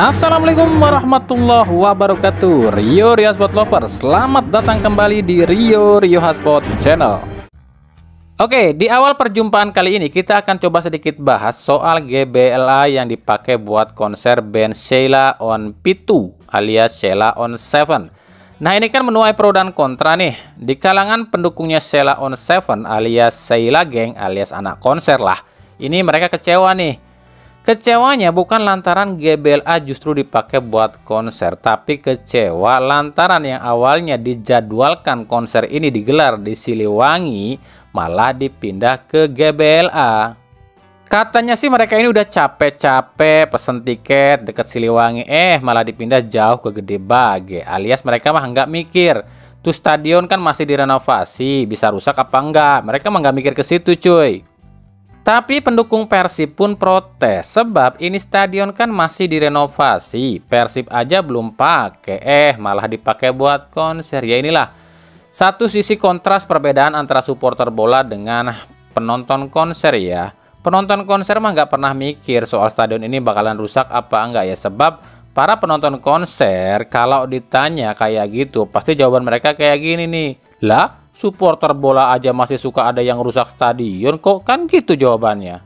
Assalamualaikum warahmatullahi wabarakatuh. Rio Hotspot Lovers, selamat datang kembali di Rio Hotspot Channel. Oke, di awal perjumpaan kali ini kita akan coba sedikit bahas soal GBLA yang dipakai buat konser band Sheila on P2 alias Sheila on 7. Nah, ini kan menuai pro dan kontra nih. Di kalangan pendukungnya Sheila on 7 alias Sheila Gang alias anak konser lah. Ini mereka kecewa nih. Kecewanya bukan lantaran GBLA justru dipakai buat konser, tapi kecewa lantaran yang awalnya dijadwalkan konser ini digelar di Siliwangi malah dipindah ke GBLA. Katanya sih mereka ini udah capek-capek pesen tiket deket Siliwangi, malah dipindah jauh ke Gede Bage, alias mereka mah nggak mikir tuh stadion kan masih direnovasi, bisa rusak apa enggak. Mereka mah nggak mikir ke situ cuy. Tapi pendukung Persib pun protes, sebab ini stadion kan masih direnovasi, Persib aja belum pakai, malah dipakai buat konser. Ya inilah satu sisi kontras perbedaan antara supporter bola dengan penonton konser ya. Penonton konser mah nggak pernah mikir soal stadion ini bakalan rusak apa enggak ya, sebab para penonton konser kalau ditanya kayak gitu pasti jawaban mereka kayak gini nih, lah supporter bola aja masih suka ada yang rusak stadion kok, kan gitu jawabannya.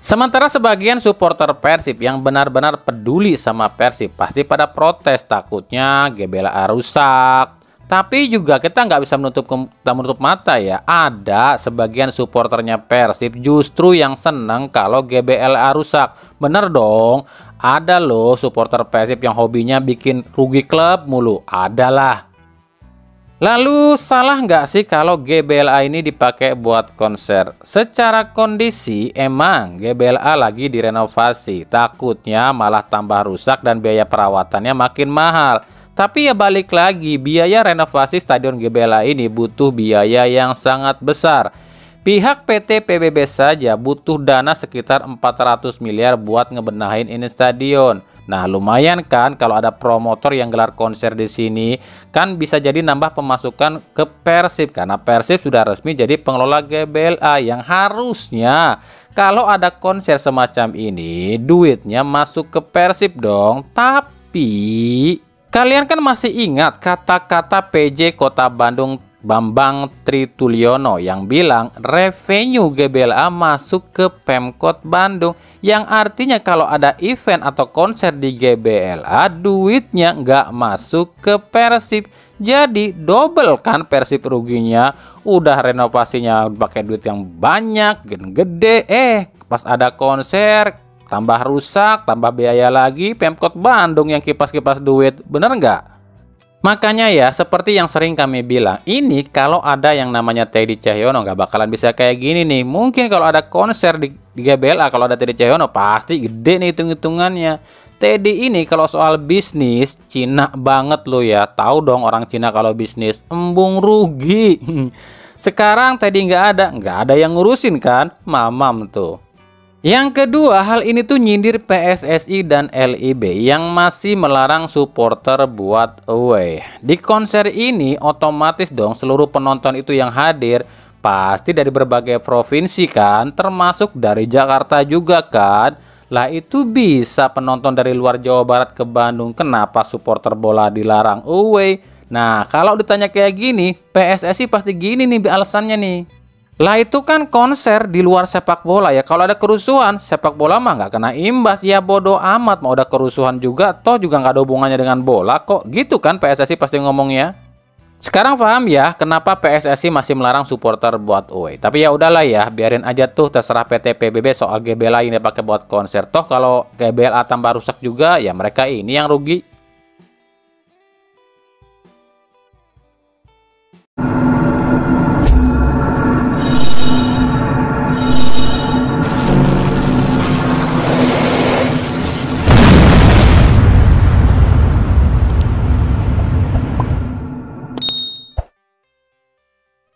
Sementara sebagian supporter Persib yang benar-benar peduli sama Persib pasti pada protes, takutnya GBLA rusak. Tapi juga kita nggak bisa menutup mata ya, ada sebagian supporternya Persib justru yang seneng kalau GBLA rusak. Bener dong, ada loh supporter Persib yang hobinya bikin rugi klub mulu, adalah. Lalu salah nggak sih kalau GBLA ini dipakai buat konser? Secara kondisi emang GBLA lagi direnovasi, takutnya malah tambah rusak dan biaya perawatannya makin mahal. Tapi ya balik lagi, biaya renovasi stadion GBLA ini butuh biaya yang sangat besar. Pihak PT PBB saja butuh dana sekitar 400 miliar buat ngebenahin ini stadion. Nah, lumayan kan kalau ada promotor yang gelar konser di sini, kan bisa jadi nambah pemasukan ke Persib karena Persib sudah resmi jadi pengelola GBLA yang harusnya kalau ada konser semacam ini duitnya masuk ke Persib dong. Tapi kalian kan masih ingat kata-kata PJ Kota Bandung Bambang Tritulyono yang bilang revenue GBLA masuk ke Pemkot Bandung, yang artinya kalau ada event atau konser di GBLA duitnya nggak masuk ke Persib. Jadi double kan Persib ruginya, udah renovasinya pakai duit yang banyak gede, pas ada konser tambah rusak, tambah biaya lagi, Pemkot Bandung yang kipas-kipas duit, bener nggak? Makanya ya, seperti yang sering kami bilang, ini kalau ada yang namanya Teddy Cahyono nggak bakalan bisa kayak gini nih. Mungkin kalau ada konser di GBLA, kalau ada Teddy Cahyono pasti gede nih hitung-hitungannya. Teddy ini kalau soal bisnis, Cina banget lo ya. Tahu dong orang Cina kalau bisnis, embung rugi. Sekarang Teddy nggak ada yang ngurusin kan, mamam tuh. Yang kedua, hal ini tuh nyindir PSSI dan LIB yang masih melarang supporter buat away. Di konser ini otomatis dong seluruh penonton itu yang hadir pasti dari berbagai provinsi kan, termasuk dari Jakarta juga kan. Lah itu bisa penonton dari luar Jawa Barat ke Bandung, kenapa supporter bola dilarang away? Nah, kalau ditanya kayak gini, PSSI pasti gini nih alasannya nih. Lah itu kan konser di luar sepak bola ya, kalau ada kerusuhan sepak bola mah nggak kena imbas, ya bodoh amat mau ada kerusuhan juga, toh juga nggak ada hubungannya dengan bola kok, gitu kan PSSI pasti ngomongnya. Sekarang paham ya kenapa PSSI masih melarang supporter buat away. Tapi ya udahlah ya, biarin aja tuh, terserah PT PBB soal GBLA yang dipakai buat konser. Toh kalau GBLA tambah rusak juga ya mereka ini yang rugi.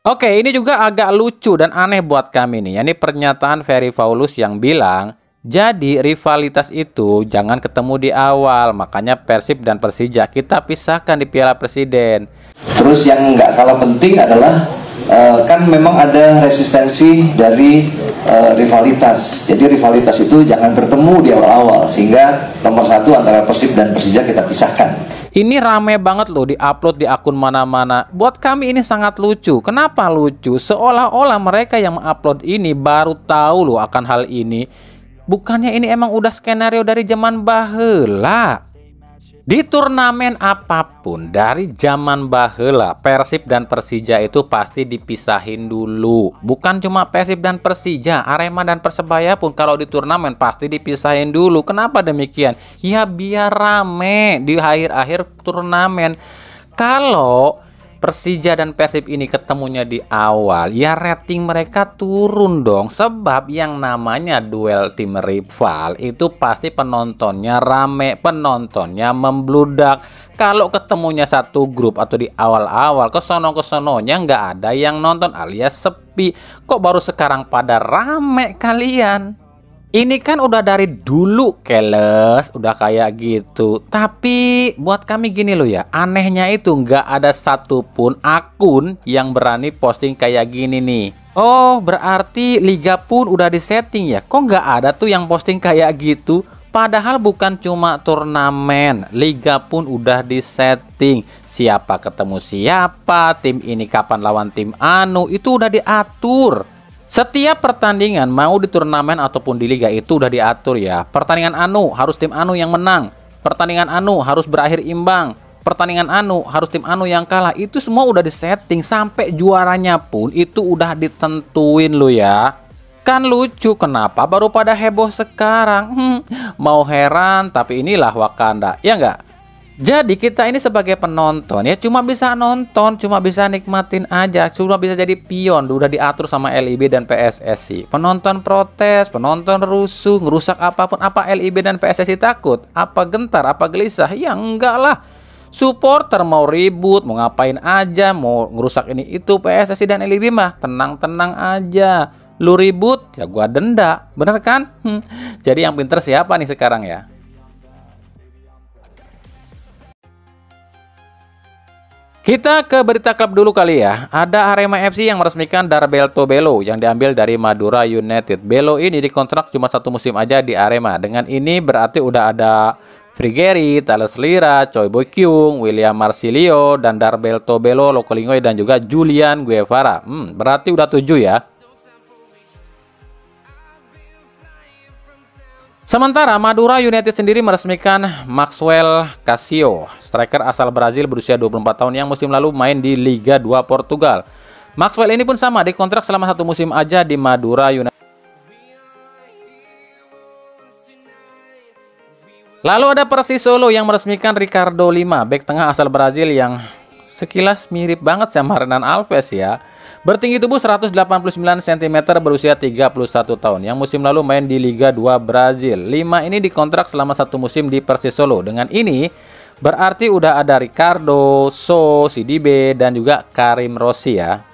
Oke, ini juga agak lucu dan aneh buat kami nih. Ini pernyataan Ferry Paulus yang bilang, jadi rivalitas itu jangan ketemu di awal. Makanya Persib dan Persija kita pisahkan di Piala Presiden. Terus yang nggak kalah penting adalah kan memang ada resistensi dari rivalitas. Jadi rivalitas itu jangan bertemu di awal-awal, sehingga nomor satu antara Persib dan Persija kita pisahkan. Ini rame banget loh, di-upload di akun mana-mana. Buat kami ini sangat lucu. Kenapa lucu? Seolah-olah mereka yang mengupload ini baru tahu loh akan hal ini. Bukannya ini emang udah skenario dari zaman baheula. Di turnamen apapun dari zaman baheula, Persib dan Persija itu pasti dipisahin dulu. Bukan cuma Persib dan Persija, Arema dan Persebaya pun kalau di turnamen pasti dipisahin dulu. Kenapa demikian? Ya biar rame di akhir-akhir turnamen. Kalau Persija dan Persib ini ketemunya di awal, ya rating mereka turun dong. Sebab yang namanya duel tim rival itu pasti penontonnya rame, penontonnya membludak. Kalau ketemunya satu grup atau di awal-awal kesono-kesononya nggak ada yang nonton alias sepi. Kok baru sekarang pada rame kalian? Ini kan udah dari dulu keles, udah kayak gitu. Tapi buat kami gini loh ya, anehnya itu nggak ada satupun akun yang berani posting kayak gini nih. Oh, berarti liga pun udah disetting ya? Kok nggak ada tuh yang posting kayak gitu? Padahal bukan cuma turnamen, liga pun udah disetting. Siapa ketemu siapa, tim ini kapan lawan tim anu, itu udah diatur. Setiap pertandingan mau di turnamen ataupun di liga itu udah diatur ya. Pertandingan anu harus tim anu yang menang. Pertandingan anu harus berakhir imbang. Pertandingan anu harus tim anu yang kalah. Itu semua udah disetting. Sampai juaranya pun itu udah ditentuin lo ya. Kan lucu, kenapa baru pada heboh sekarang? Mau heran, tapi inilah Wakanda, ya nggak? Jadi kita ini sebagai penonton ya cuma bisa nonton, cuma bisa nikmatin aja, cuma bisa jadi pion. Udah diatur sama LIB dan PSSI. Penonton protes, penonton rusuh, ngerusak apapun. Apa LIB dan PSSI takut? Apa gentar? Apa gelisah? Ya enggak lah. Supporter mau ribut, mau ngapain aja, mau ngerusak ini itu, PSSI dan LIB mah tenang-tenang aja. Lu ribut, ya gua denda. Bener kan? Jadi yang pinter siapa nih sekarang ya? Kita ke berita klub dulu kali ya. Ada Arema FC yang meresmikan Darberto Belo yang diambil dari Madura United. Belo ini dikontrak cuma satu musim aja di Arema. Dengan ini berarti udah ada Frigeri, Thales Lira, Choi Boy Kyung, William Marsilio, dan Darberto Belo, Lokolingoi, dan juga Julian Guevara. Berarti udah 7 ya. Sementara Madura United sendiri meresmikan Maxwell Casio, striker asal Brazil berusia 24 tahun yang musim lalu main di Liga 2 Portugal. Maxwell ini pun sama dikontrak selama satu musim aja di Madura United. Lalu ada Persis Solo yang meresmikan Ricardo Lima, bek tengah asal Brazil yang sekilas mirip banget sama Renan Alves ya. Bertinggi tubuh 189 cm, berusia 31 tahun, yang musim lalu main di Liga 2 Brazil. Lima ini dikontrak selama satu musim di Persis Solo. Dengan ini berarti udah ada Ricardo, So, Sidibe, dan juga Karim Rossi ya.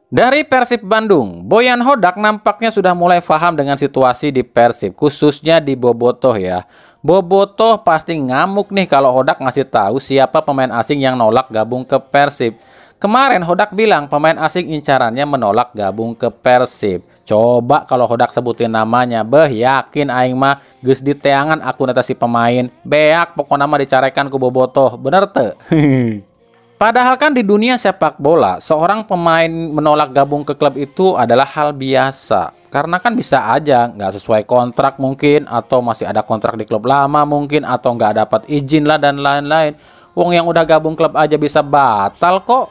Dari Persib Bandung, Boyan Hodak nampaknya sudah mulai paham dengan situasi di Persib, khususnya di Bobotoh ya. Bobotoh pasti ngamuk nih kalau Hodak ngasih tahu siapa pemain asing yang nolak gabung ke Persib. Kemarin Hodak bilang pemain asing incarannya menolak gabung ke Persib. Coba kalau Hodak sebutin namanya, yakin aing mah geus diteangan akun eta si pemain. Beak pokoknya mah dicarekan ku Bobotoh, bener teu? Padahal kan di dunia sepak bola, seorang pemain menolak gabung ke klub itu adalah hal biasa. Karena kan bisa aja nggak sesuai kontrak mungkin, atau masih ada kontrak di klub lama mungkin, atau nggak dapat izin lah dan lain-lain. Wong yang udah gabung klub aja bisa batal kok.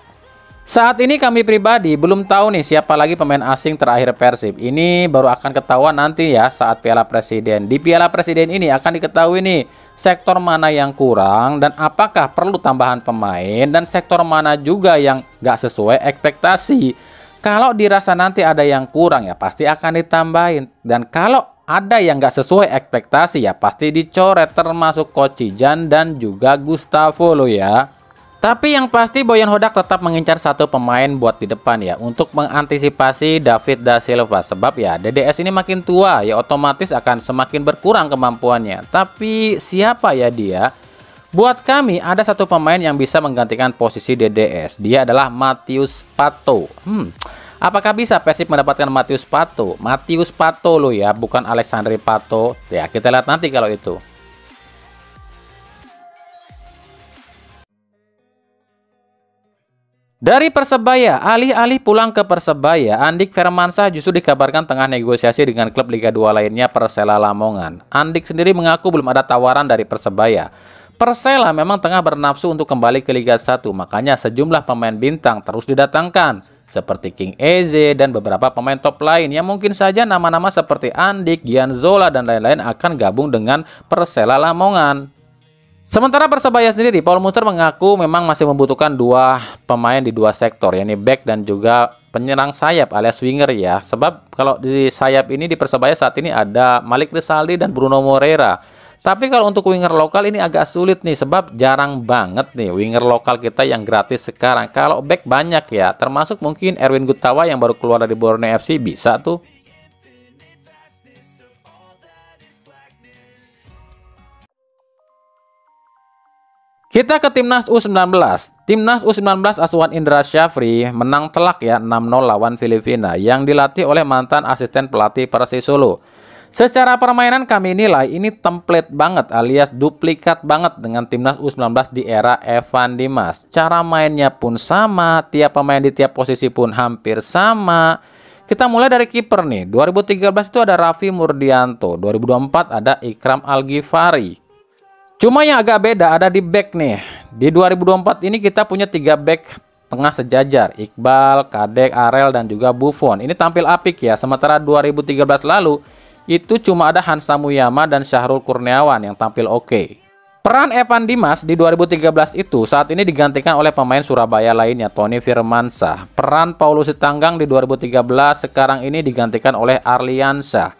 Saat ini kami pribadi belum tahu nih siapa lagi pemain asing terakhir Persib. Ini baru akan ketahuan nanti ya saat Piala Presiden. Di Piala Presiden ini akan diketahui nih sektor mana yang kurang dan apakah perlu tambahan pemain, dan sektor mana juga yang nggak sesuai ekspektasi. Kalau dirasa nanti ada yang kurang ya pasti akan ditambahin, dan kalau ada yang nggak sesuai ekspektasi ya pasti dicoret, termasuk Kocijan dan juga Gustavo lo ya. Tapi yang pasti Boyan Hodak tetap mengincar satu pemain buat di depan ya, untuk mengantisipasi David da Silva. Sebab ya DDS ini makin tua ya, otomatis akan semakin berkurang kemampuannya. Tapi siapa ya dia? Buat kami ada satu pemain yang bisa menggantikan posisi DDS. Dia adalah Matheus Pato. Apakah bisa Persib mendapatkan Matheus Pato? Matheus Pato loh ya, bukan Alexandre Pato. Ya, kita lihat nanti kalau itu. Dari Persebaya, alih-alih pulang ke Persebaya, Andik Firmansyah justru dikabarkan tengah negosiasi dengan klub Liga 2 lainnya Persela Lamongan. Andik sendiri mengaku belum ada tawaran dari Persebaya. Persela memang tengah bernafsu untuk kembali ke Liga 1, makanya sejumlah pemain bintang terus didatangkan, seperti King Eze dan beberapa pemain top lain yang mungkin saja nama-nama seperti Andik, Gianzola, dan lain-lain akan gabung dengan Persela Lamongan. Sementara Persebaya sendiri, Paul Muster mengaku memang masih membutuhkan dua pemain di dua sektor, yakni back dan juga penyerang sayap alias winger ya. Sebab kalau di sayap ini di Persebaya saat ini ada Malik Rizaldi dan Bruno Moreira. Tapi kalau untuk winger lokal ini agak sulit nih, sebab jarang banget nih winger lokal kita yang gratis sekarang. Kalau back banyak ya, termasuk mungkin Erwin Gutawa yang baru keluar dari Borneo FC bisa tuh. Kita ke Timnas U19. Timnas U19 asuhan Indra Syafri menang telak ya 6-0 lawan Filipina yang dilatih oleh mantan asisten pelatih Persis Solo. Secara permainan kami nilai ini template banget alias duplikat banget dengan Timnas U19 di era Evan Dimas. Cara mainnya pun sama, tiap pemain di tiap posisi pun hampir sama. Kita mulai dari kiper nih. 2013 itu ada Raffi Murdianto, 2024 ada Ikram Al-Ghifari. Cuma yang agak beda ada di back nih. Di 2024 ini kita punya 3 back tengah sejajar, Iqbal, Kadek, Arel, dan juga Buffon. Ini tampil apik ya, sementara 2013 lalu itu cuma ada Hansa Muyama dan Syahrul Kurniawan yang tampil oke. Peran Evan Dimas di 2013 itu saat ini digantikan oleh pemain Surabaya lainnya, Tony Firmansyah. Peran Paulus Sitanggang di 2013 sekarang ini digantikan oleh Arliansyah.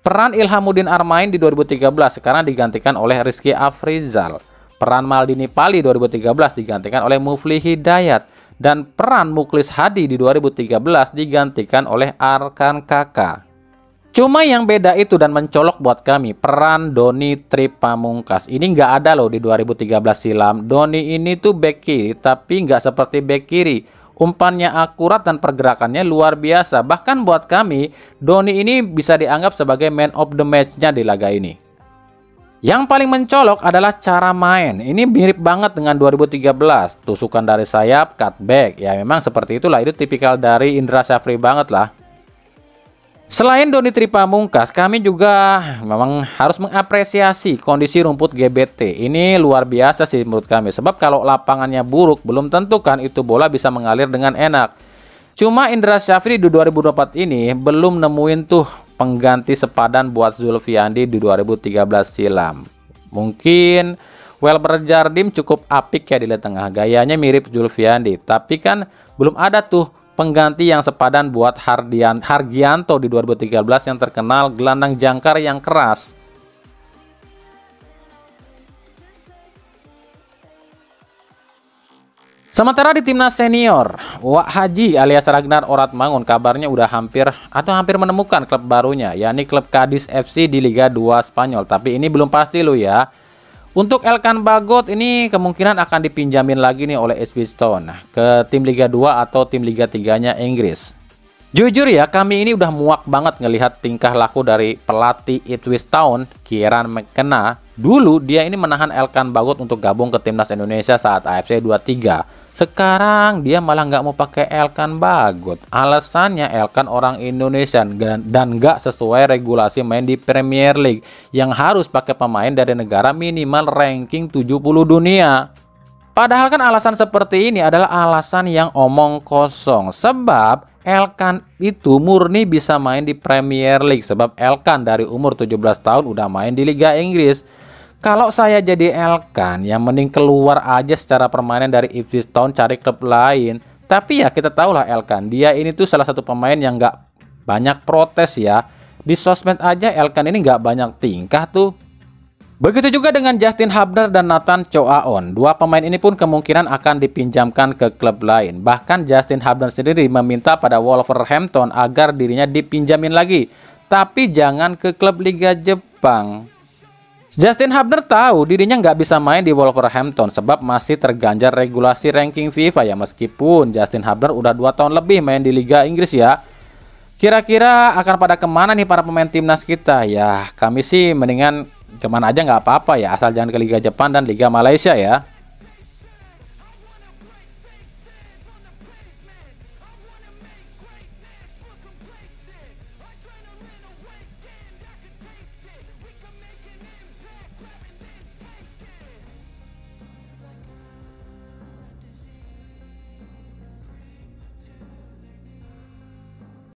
Peran Ilhamuddin Armain di 2013 sekarang digantikan oleh Rizky Afrizal. Peran Maldini Pali 2013 digantikan oleh Mufli Hidayat. Dan peran Muklis Hadi di 2013 digantikan oleh Arkan Kaka. Cuma yang beda itu dan mencolok buat kami, peran Doni Tripamungkas. Ini nggak ada loh di 2013 silam. Doni ini tuh back kiri, tapi nggak seperti back kiri. Umpannya akurat dan pergerakannya luar biasa. Bahkan buat kami, Doni ini bisa dianggap sebagai man of the match-nya di laga ini. Yang paling mencolok adalah cara main. Ini mirip banget dengan 2013. Tusukan dari sayap, cutback. Ya memang seperti itulah. Itu tipikal dari Indra Syafri banget lah. Selain Doni Tripamungkas, kami juga memang harus mengapresiasi kondisi rumput GBT. Ini luar biasa sih menurut kami. Sebab kalau lapangannya buruk, belum tentu kan itu bola bisa mengalir dengan enak. Cuma Indra Syafri di 2024 ini belum nemuin tuh pengganti sepadan buat Zulfiandi di 2013 silam. Mungkin Welber Jardim cukup apik ya di lini tengah. Gayanya mirip Zulfiandi. Tapi kan belum ada tuh pengganti yang sepadan buat Hargianto di 2013 yang terkenal gelandang jangkar yang keras. Sementara di timnas senior, Wak Haji alias Ragnar Oratmangun kabarnya udah hampir menemukan klub barunya, yakni klub Cadiz FC di Liga 2 Spanyol. Tapi ini belum pasti loh ya. Untuk Elkan Bagot ini kemungkinan akan dipinjamin lagi nih oleh Ipswich ke tim Liga 2 atau tim Liga 3-nya Inggris. Jujur ya, kami ini udah muak banget ngelihat tingkah laku dari pelatih Ipswich Town, Kieran McKenna. Dulu dia ini menahan Elkan Bagot untuk gabung ke timnas Indonesia saat AFC 23. Sekarang dia malah nggak mau pakai Elkan Bagot. Alasannya Elkan orang Indonesia dan nggak sesuai regulasi main di Premier League yang harus pakai pemain dari negara minimal ranking 70 dunia. Padahal kan alasan seperti ini adalah alasan yang omong kosong. Sebab Elkan itu murni bisa main di Premier League. Sebab Elkan dari umur 17 tahun udah main di Liga Inggris. Kalau saya jadi Elkan, yang mending keluar aja secara permanen dari Ipswich Town cari klub lain. Tapi ya kita tahu lah Elkan, dia ini tuh salah satu pemain yang nggak banyak protes ya. Di sosmed aja Elkan ini nggak banyak tingkah tuh. Begitu juga dengan Justin Hubner dan Nathan Choaon. Dua pemain ini pun kemungkinan akan dipinjamkan ke klub lain. Bahkan Justin Hubner sendiri meminta pada Wolverhampton agar dirinya dipinjamin lagi. Tapi jangan ke klub Liga Jepang. Justin Hubner tahu dirinya nggak bisa main di Wolverhampton sebab masih terganjar regulasi ranking FIFA ya. Meskipun Justin Hubner udah 2 tahun lebih main di Liga Inggris ya. Kira-kira akan pada kemana nih para pemain timnas kita? Ya kami sih mendingan kemana aja nggak apa-apa ya, asal jangan ke Liga Jepang dan Liga Malaysia ya.